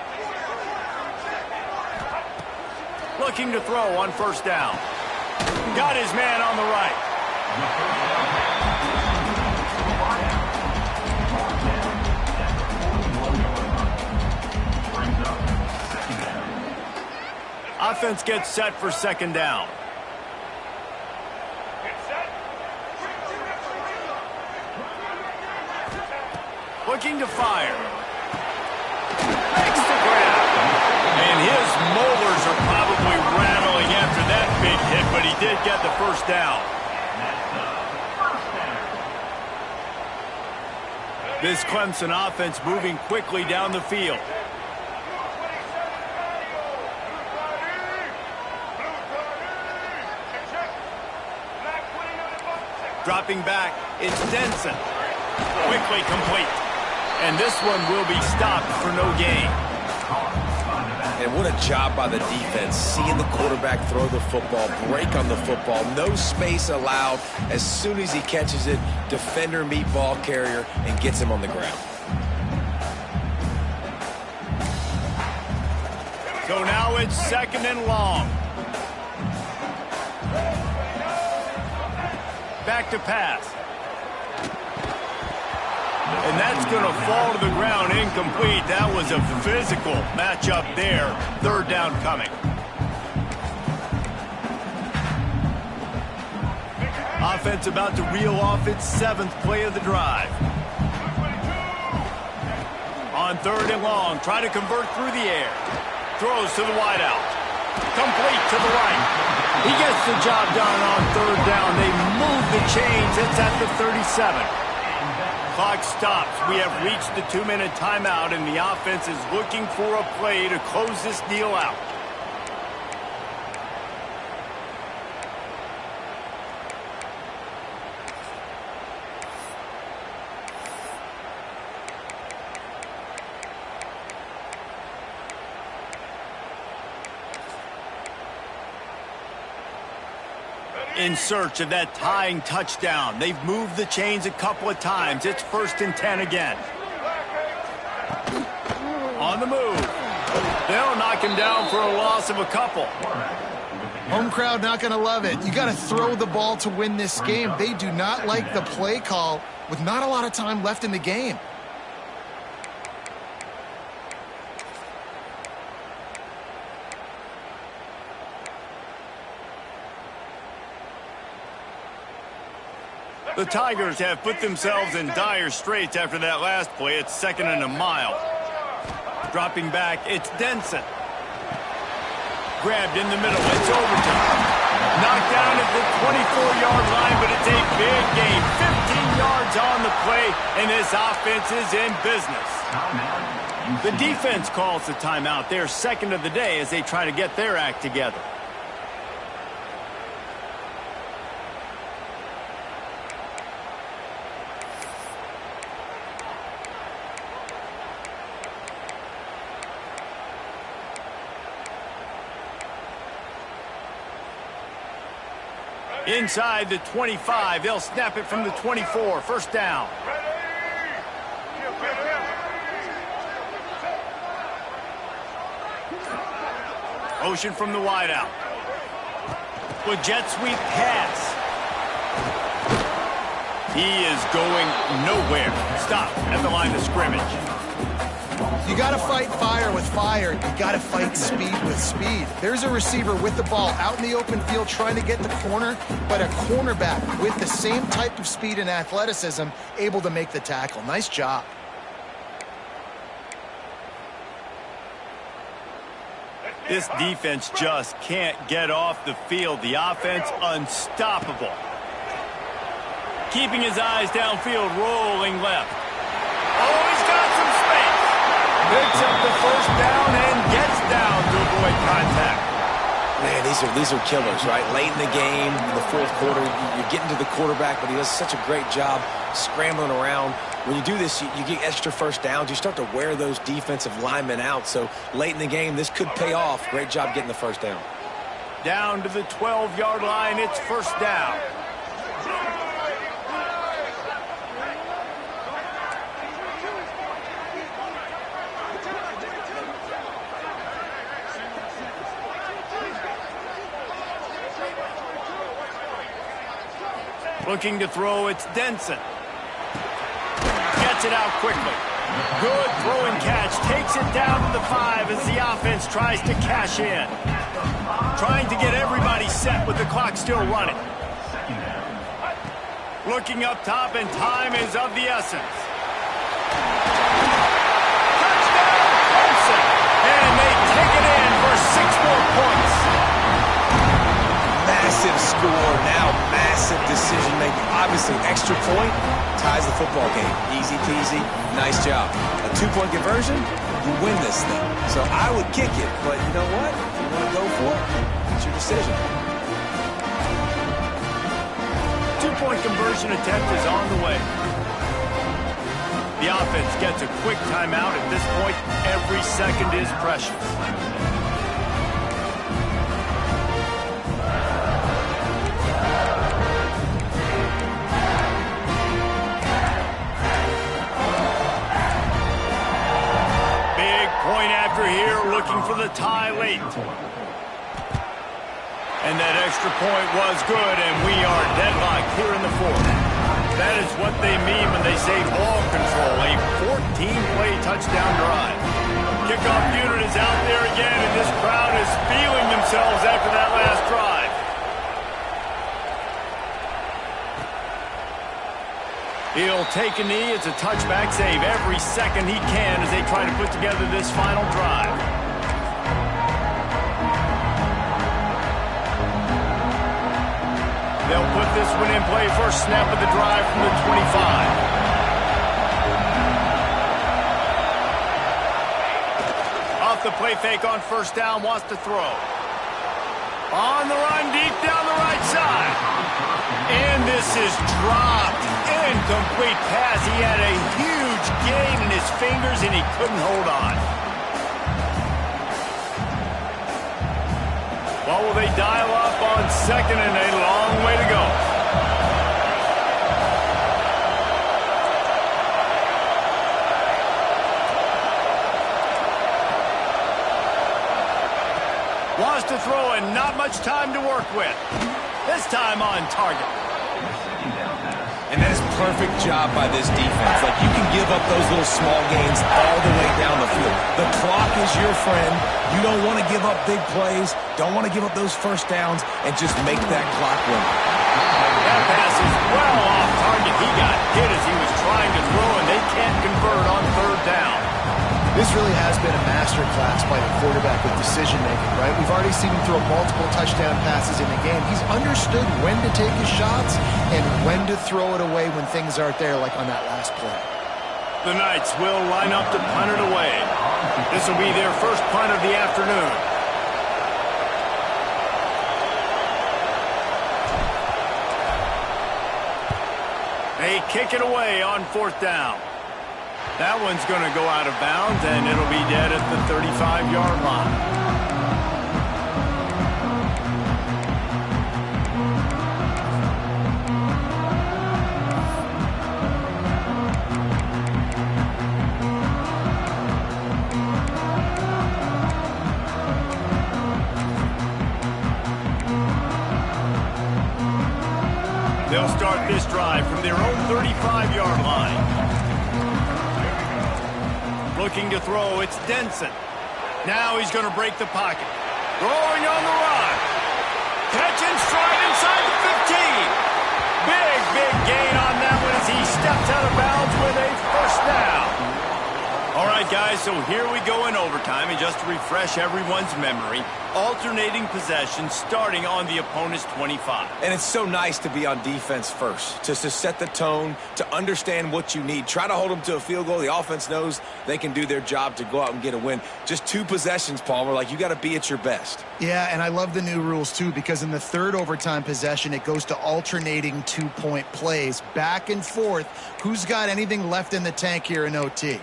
Looking to throw on 1st down. Got his man on the right. Offense gets set for 2nd down. Looking to fire. Makes the grab. And his molars are probably rattling after that big hit, but he did get the 1st down. This Clemson offense moving quickly down the field. Dropping back, it's Denson. Quickly complete. And this one will be stopped for no gain. And what a job by the defense, seeing the quarterback throw the football, break on the football, no space allowed. As soon as he catches it, defender meet ball carrier and gets him on the ground. So now it's 2nd and long. Back to pass. And that's going to fall to the ground incomplete. That was a physical matchup there. 3rd down coming. Offense about to reel off its 7th play of the drive. On 3rd and long, try to convert through the air. Throws to the wideout. Complete to the right. He gets the job done on 3rd down. They move the chains. It's at the 37. Clock stops. We have reached the 2-minute timeout, and the offense is looking for a play to close this deal out. In search of that tying touchdown. They've moved the chains a couple of times. It's 1st and 10 again. On the move. They'll knock him down for a loss of a couple. Home crowd not going to love it. You got to throw the ball to win this game. They do not like the play call with not a lot of time left in the game. The Tigers have put themselves in dire straits after that last play. It's 2nd and a mile. Dropping back, it's Denson. Grabbed in the middle, it's Overton. Knocked down at the 24-yard line, but it's a big gain. 15 yards on the play, and this offense is in business. The defense calls the timeout. They're 2nd of the day as they try to get their act together. Inside the 25, they'll snap it from the 24. 1st down. Motion from the wideout. With jet sweep pass. He is going nowhere. Stop at the line of scrimmage. You got to fight fire with fire. You got to fight speed with speed. There's a receiver with the ball out in the open field trying to get the corner, but a cornerback with the same type of speed and athleticism able to make the tackle. Nice job. This defense just can't get off the field. The offense unstoppable. Keeping his eyes downfield, rolling left. Oh, he's got some space. Picks up the first down and gets down to avoid contact. Man, these are killers, right? Late in the game, in the fourth quarter, you're getting to the quarterback, but he does such a great job scrambling around. When you do this, you get extra first downs. You start to wear those defensive linemen out. So late in the game, this could pay off. Great job getting the first down. Down to the 12-yard line, it's first down. Looking to throw, it's Denson. Gets it out quickly. Good throwing catch. Takes it down to the 5 as the offense tries to cash in. Trying to get everybody set with the clock still running. Looking up top, and time is of the essence. Touchdown, Clemson! And they take it in for 6 more points. Massive score, now massive decision-making. Obviously, extra point ties the football game. Easy peasy, nice job. A 2-point conversion, you win this thing. So I would kick it, but you know what? If you want to go for it, it's your decision. 2-point conversion attempt is on the way. The offense gets a quick timeout. At this point, every second is precious. Point after here, looking for the tie late. And that extra point was good, and we are deadlocked here in the fourth. That is what they mean when they say ball control, a 14-play touchdown drive. Kickoff unit is out there again, and this crowd is feeling themselves after that last drive. He'll take a knee. It's a touchback save every second he can as they try to put together this final drive. They'll put this one in play first snap of the drive from the 25. Off the play fake on first down, wants to throw. On the run, deep down the right side. And this is dropped. Incomplete pass. He had a huge gain in his fingers, and he couldn't hold on. Well, will they dial up on second, and a long way to go. Wants to throw, and not much time to work with. This time on target. And that is perfect job by this defense. Like, you can give up those little small gains all the way down the field. The clock is your friend. You don't want to give up big plays. Don't want to give up those first downs, and just make that clock win. That pass is well off target. He got hit as he was trying to throw, and they can't convert on third down. This really has been a masterclass by the quarterback with decision-making, right? We've already seen him throw multiple touchdown passes in the game. He's understood when to take his shots and when to throw it away when things aren't there, like on that last play. The Knights will line up to punt it away. This will be their first punt of the afternoon. They kick it away on fourth down. That one's going to go out of bounds, and it'll be dead at the 35-yard line. They'll start this drive from their own 35-yard line. Looking to throw, it's Denson. Now he's going to break the pocket. Throwing on the run. Catch and stride inside the 15. Big gain on that one as he steps out of bounds with a first down. All right, guys. guys, so here we go in overtime, and just to refresh everyone's memory, alternating possession starting on the opponent's 25. And it's so nice to be on defense first, just to set the tone, to understand what you need. Try to hold them to a field goal. The offense knows they can do their job to go out and get a win. Just 2 possessions, Palmer, like you got to be at your best. Yeah, and I love the new rules, too, because in the third overtime possession, it goes to alternating 2-point plays, back and forth. Who's got anything left in the tank here in OT?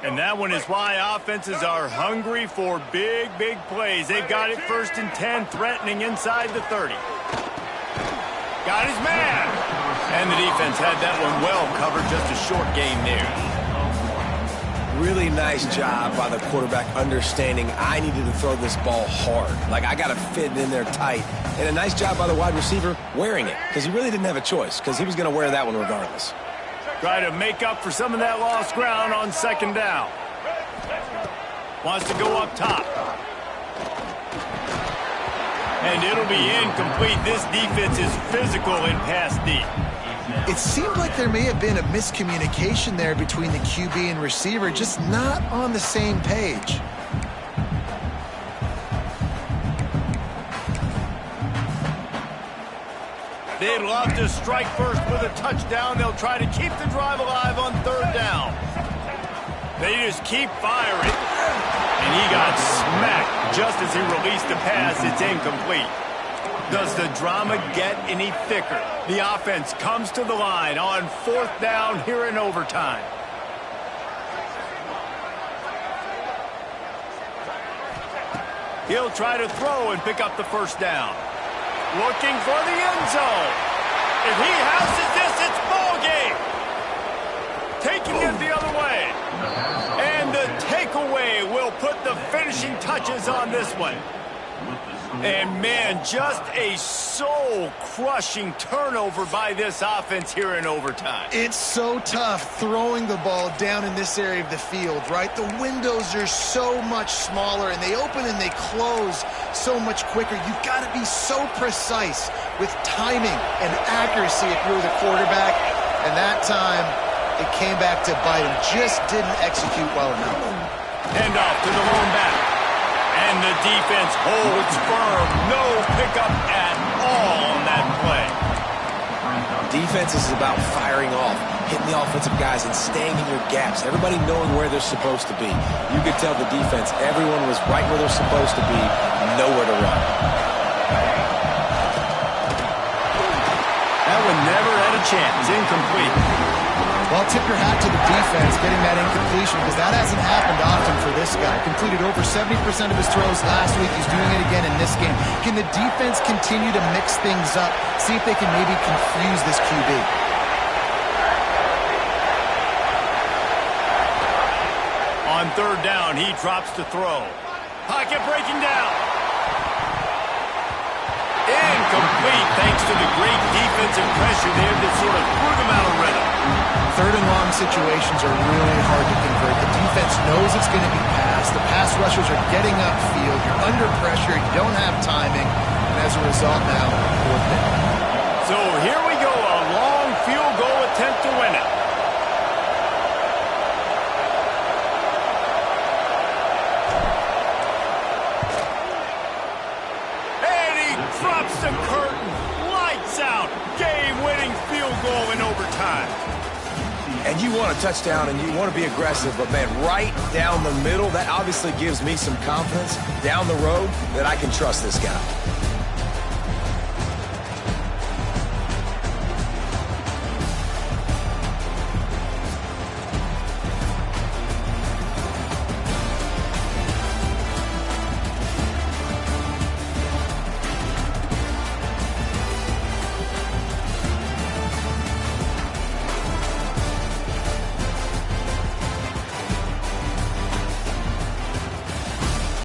And that one is why offenses are hungry for big, big plays. They've got it 1st and 10, threatening inside the 30. Got his man. And the defense had that one well covered, just a short gain there. Really nice job by the quarterback understanding I needed to throw this ball hard. Like, I got to fit it in there tight. And a nice job by the wide receiver wearing it, because he really didn't have a choice, because he was going to wear that one regardless. Try to make up for some of that lost ground on 2nd down. Wants to go up top. And it'll be incomplete. This defense is physical in pass deep. It seemed like there may have been a miscommunication there between the QB and receiver, just not on the same page. They'd love to strike first with a touchdown. They'll try to keep the drive alive on 3rd down. They just keep firing. And he got smacked just as he released the pass. It's incomplete. Does the drama get any thicker? The offense comes to the line on 4th down here in overtime. He'll try to throw and pick up the 1st down. Looking for the end zone. If he houses this, it's ball game. Taking it the other way. And the takeaway will put the finishing touches on this one. And, man, just a soul-crushing turnover by this offense here in overtime. It's so tough throwing the ball down in this area of the field, right? The windows are so much smaller, and they open and they close so much quicker. You've got to be so precise with timing and accuracy if you're the quarterback. And that time, it came back to bite him. Just didn't execute well enough. Hand off to the lone back. And the defense holds firm. No pickup at all on that play. Defense is about firing off, hitting the offensive guys and staying in your gaps. Everybody knowing where they're supposed to be. You could tell the defense, everyone was right where they're supposed to be, nowhere to run. That one never had a chance. Incomplete. Well, tip your hat to the defense getting that incompletion, because that hasn't happened often for this guy. Completed over 70% of his throws last week. He's doing it again in this game. Can the defense continue to mix things up, see if they can maybe confuse this QB? On 3rd down, he drops to throw. Pocket breaking down. Incomplete, thanks to the great defensive pressure there that sort of threw them out of rhythm. 3rd and long situations are really hard to convert. The defense knows it's going to be passed. The pass rushers are getting upfield. You're under pressure. You don't have timing. And as a result now, 4th down. So here we go, a long field goal attempt to win it. And he drops the curtain. Lights out. Game-winning field goal in overtime. And you want a touchdown and you want to be aggressive, but, man, right down the middle, that obviously gives me some confidence down the road that I can trust this guy.